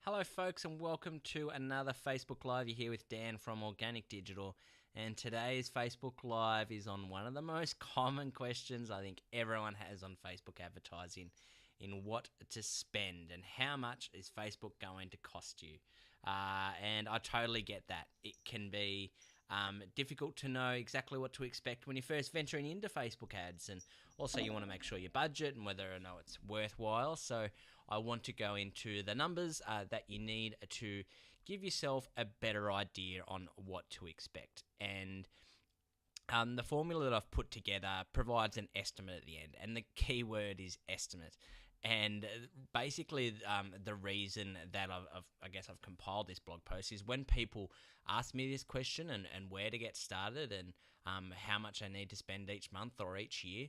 Hello, folks, and welcome to another Facebook Live. You're here with Dan from Organic Digital, and today's Facebook Live is on one of the most common questions I think everyone has on Facebook advertising in what to spend and how much is Facebook going to cost you. And I totally get that. It can be difficult to know exactly what to expect when you're first venturing into Facebook ads, and also you want to make sure your budget and whether or not it's worthwhile. So I want to go into the numbers that you need to give yourself a better idea on what to expect. And the formula that I've put together provides an estimate at the end, and the key word is estimate. And basically, the reason that I've compiled this blog post is when people ask me this question and where to get started and how much I need to spend each month or each year,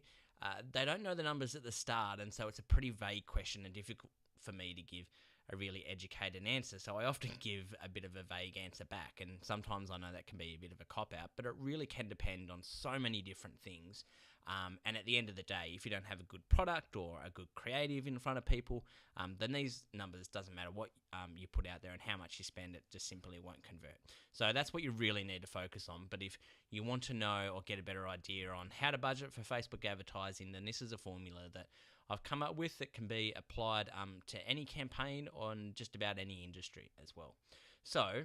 they don't know the numbers at the start, and so it's a pretty vague question and difficult for me to give a really educated answer. So I often give a bit of a vague answer back, and sometimes I know that can be a bit of a cop-out, but it really can depend on so many different things. And at the end of the day, if you don't have a good product or a good creative in front of people, then these numbers, doesn't matter what you put out there and how much you spend, it just simply won't convert. So that's what you really need to focus on. But if you want to know or get a better idea on how to budget for Facebook advertising, then this is a formula that I've come up with that can be applied to any campaign on just about any industry as well. So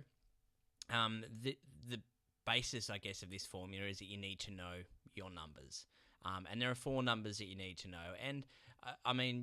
the basis, I guess, of this formula is that you need to know your numbers. And there are 4 numbers that you need to know. And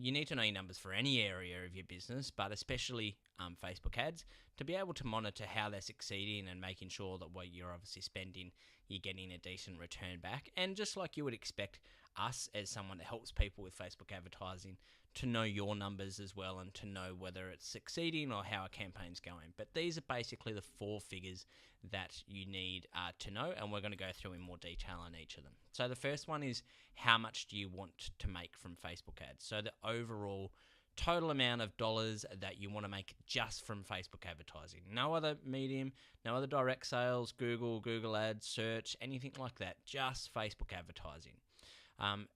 you need to know your numbers for any area of your business, but especially Facebook ads, to be able to monitor how they're succeeding and making sure that what you're obviously spending, you're getting a decent return back. And just like you would expect us as someone that helps people with Facebook advertising to know your numbers as well and to know whether it's succeeding or how a campaign's going. But these are basically the 4 figures that you need to know, and we're going to go through in more detail on each of them. So the first one is how much do you want to make from Facebook ads? So the overall total amount of dollars that you want to make just from Facebook advertising. No other medium, no other direct sales, Google Ads, search, anything like that, just Facebook advertising.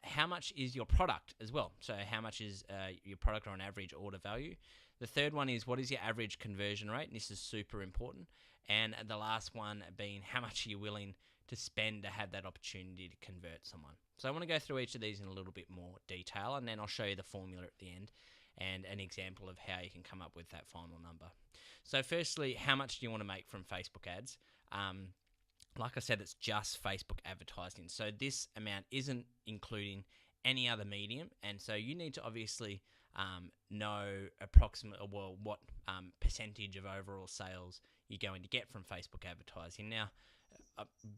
How much is your product as well? So how much is your product on average order value? The third one is what is your average conversion rate? And this is super important. And the last one being how much are you willing to spend to have that opportunity to convert someone? So I want to go through each of these in a little bit more detail, and then I'll show you the formula at the end and an example of how you can come up with that final number. So firstly, how much do you want to make from Facebook ads? Like I said, it's just Facebook advertising. So this amount isn't including any other medium. And so you need to obviously know approximately what percentage of overall sales you're going to get from Facebook advertising. Now,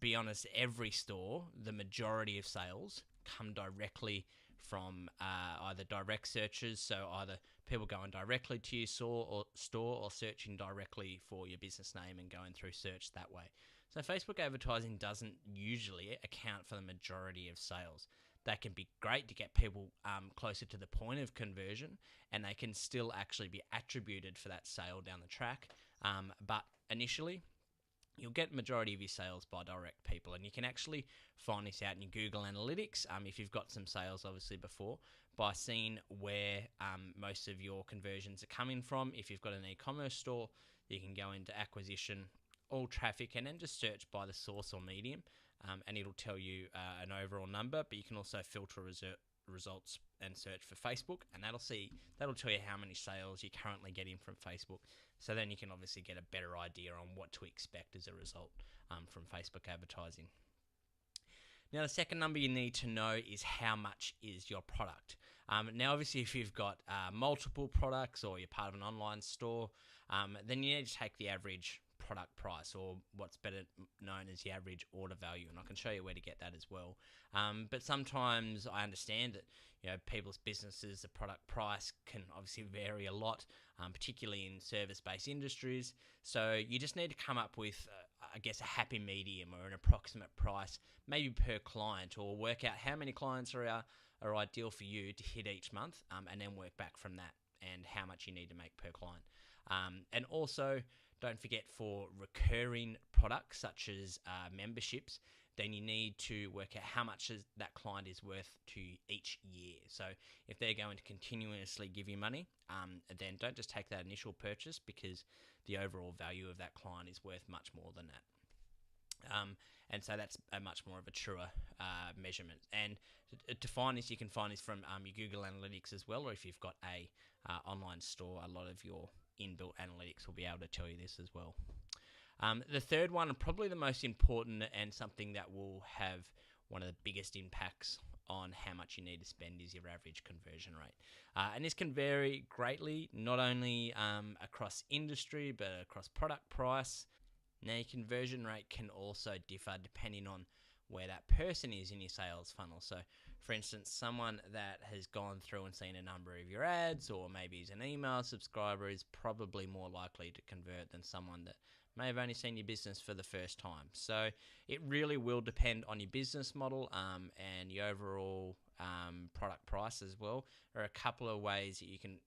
be honest, every store, the majority of sales come directly from either direct searches, so either people going directly to your store or searching directly for your business name and going through search that way. So Facebook advertising doesn't usually account for the majority of sales. That can be great to get people closer to the point of conversion, and they can still actually be attributed for that sale down the track. But initially, you'll get majority of your sales by direct people, and you can actually find this out in your Google Analytics if you've got some sales obviously before, by seeing where most of your conversions are coming from. If you've got an e-commerce store, you can go into acquisition, all traffic, and then just search by the source or medium, and it'll tell you an overall number. But you can also filter results and search for Facebook, and that'll tell you how many sales you're currently getting from Facebook. So then you can obviously get a better idea on what to expect as a result from Facebook advertising. Now, the second number you need to know is how much is your product. Now, obviously, if you've got multiple products or you're part of an online store, then you need to take the average product price, or what's better known as the average order value, and I can show you where to get that as well. But sometimes I understand that people's businesses, the product price can obviously vary a lot, particularly in service-based industries. So you just need to come up with, a happy medium or an approximate price, maybe per client, or work out how many clients are ideal for you to hit each month, and then work back from that and how much you need to make per client. And also, don't forget, for recurring products such as memberships, then you need to work out how much that client is worth to each year. So if they're going to continuously give you money, then don't just take that initial purchase, because the overall value of that client is worth much more than that. And so that's a much more of a truer measurement. And to find this, you can find this from your Google Analytics as well, or if you've got a online store, a lot of your inbuilt analytics will be able to tell you this as well. The third one, and probably the most important, and something that will have one of the biggest impacts on how much you need to spend, is your average conversion rate. And this can vary greatly, not only across industry, but across product price. Now, your conversion rate can also differ depending on where that person is in your sales funnel. So, for instance, someone that has gone through and seen a number of your ads, or maybe is an email subscriber, is probably more likely to convert than someone that may have only seen your business for the first time. So it really will depend on your business model and your overall product price as well. There are a couple of ways that you can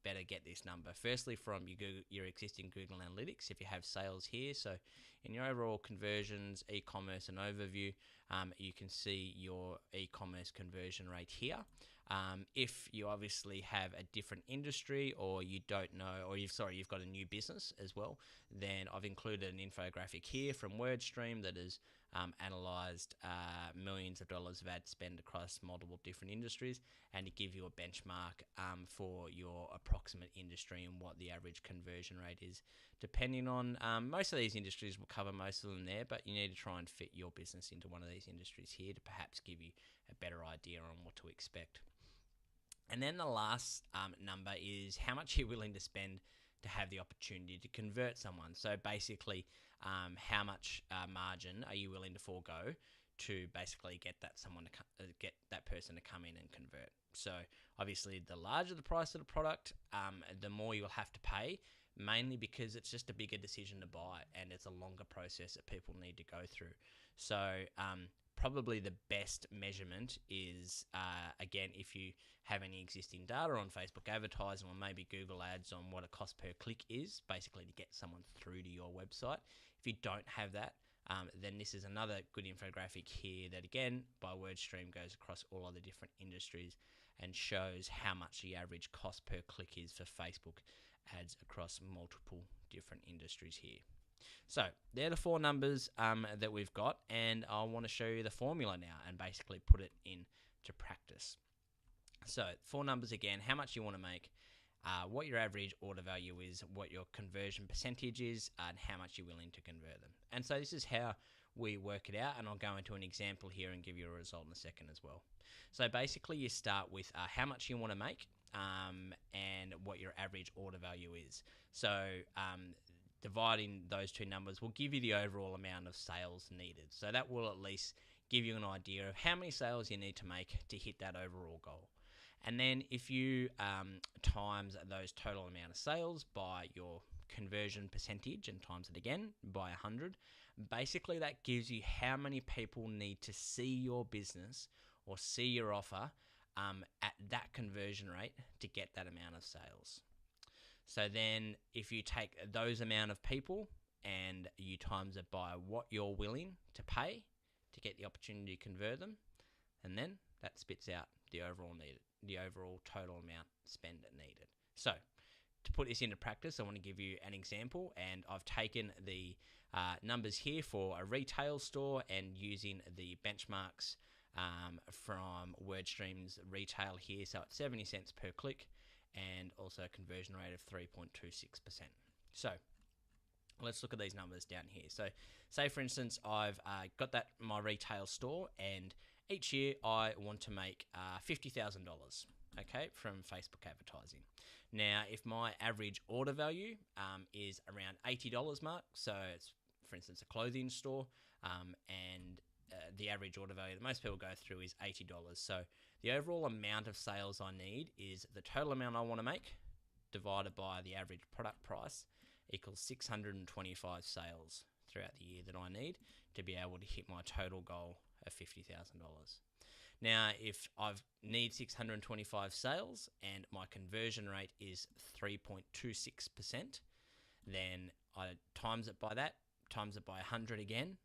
better get this number. Firstly, from your existing Google Analytics, if you have sales here. So in your overall conversions, e-commerce and overview, you can see your e-commerce conversion rate here. If you obviously have a different industry, or you don't know, or you've got a new business as well, then I've included an infographic here from WordStream that has analyzed millions of dollars of ad spend across multiple different industries, and to give you a benchmark for your approximate industry and what the average conversion rate is. Depending on, most of these industries will cover most of them there, but you need to try and fit your business into one of these industries here to perhaps give you a better idea on what to expect. And then the last number is how much you're willing to spend to have the opportunity to convert someone. So basically, how much margin are you willing to forego to basically get that person to come in and convert? So obviously, the larger the price of the product, the more you'll have to pay, mainly because it's just a bigger decision to buy, and it's a longer process that people need to go through. So probably the best measurement is, again, if you have any existing data on Facebook advertising, or maybe Google ads, on what a cost per click is, basically to get someone through to your website. If you don't have that, then this is another good infographic here that, again, by WordStream, goes across all of the different industries and shows how much the average cost per click is for Facebook ads across multiple different industries here. So they're the four numbers that we've got, and I want to show you the formula now and basically put it into practice. So 4 numbers again: how much you want to make, what your average order value is, what your conversion percentage is, and how much you're willing to convert them. And so this is how we work it out, and I'll go into an example here and give you a result in a second as well. So basically, you start with how much you want to make and what your average order value is. So dividing those two numbers will give you the overall amount of sales needed. So that will at least give you an idea of how many sales you need to make to hit that overall goal. And then if you times those total amount of sales by your conversion percentage and times it again by 100, basically that gives you how many people need to see your business or see your offer at that conversion rate to get that amount of sales. So then if you take those amount of people and you times it by what you're willing to pay to get the opportunity to convert them, and then that spits out the overall total amount spend needed. So to put this into practice, I want to give you an example, and I've taken the numbers here for a retail store and using the benchmarks from WordStream's retail here. So it's 70 cents per click and also a conversion rate of 3.26%. So let's look at these numbers down here. So say, for instance, I've got my retail store, and each year I want to make $50,000, okay, from Facebook advertising. Now, if my average order value is around $80 mark, so it's, for instance, a clothing store, and the average order value that most people go through is $80. So the overall amount of sales I need is the total amount I want to make divided by the average product price equals 625 sales throughout the year that I need to be able to hit my total goal of $50,000. Now, if I need 625 sales and my conversion rate is 3.26%, then I times it by that, times it by 100 again,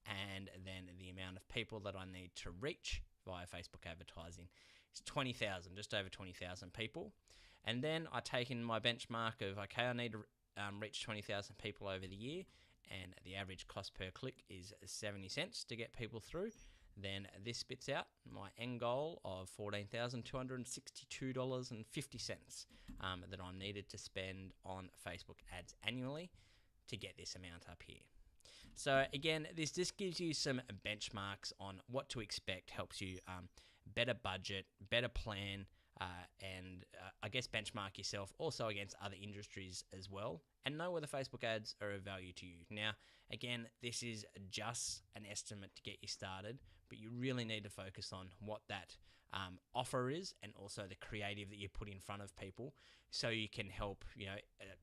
and then the amount of people that I need to reach via Facebook advertising is 20,000, just over 20,000 people. And then I take in my benchmark of, okay, I need to reach 20,000 people over the year, and the average cost per click is 70 cents to get people through. Then this spits out my end goal of $14,262.50 that I'm needed to spend on Facebook ads annually to get this amount up here. So again, this just gives you some benchmarks on what to expect, helps you better budget, better plan, and I guess benchmark yourself also against other industries as well, and know whether Facebook ads are of value to you. Now, again, this is just an estimate to get you started, but you really need to focus on what that offer is, and also the creative that you put in front of people, so you can help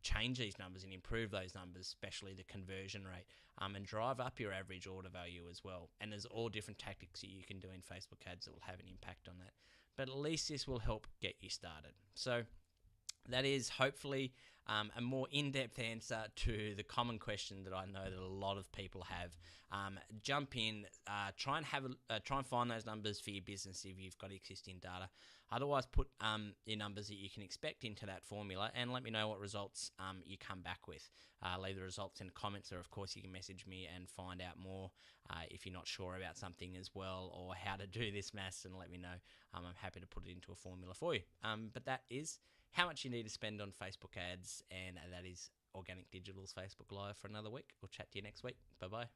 change these numbers and improve those numbers, especially the conversion rate, and drive up your average order value as well. And there's all different tactics that you can do in Facebook ads that will have an impact on that. But at least this will help get you started. So that is hopefully a more in-depth answer to the common question that I know that a lot of people have. Jump in, try and find those numbers for your business if you've got existing data. Otherwise, put your numbers that you can expect into that formula, and let me know what results you come back with. Leave the results in the comments, or of course you can message me and find out more if you're not sure about something as well, or how to do this maths, and let me know. I'm happy to put it into a formula for you. But that is how much you need to spend on Facebook ads, and that is Organic Digital's Facebook Live for another week. We'll chat to you next week. Bye-bye.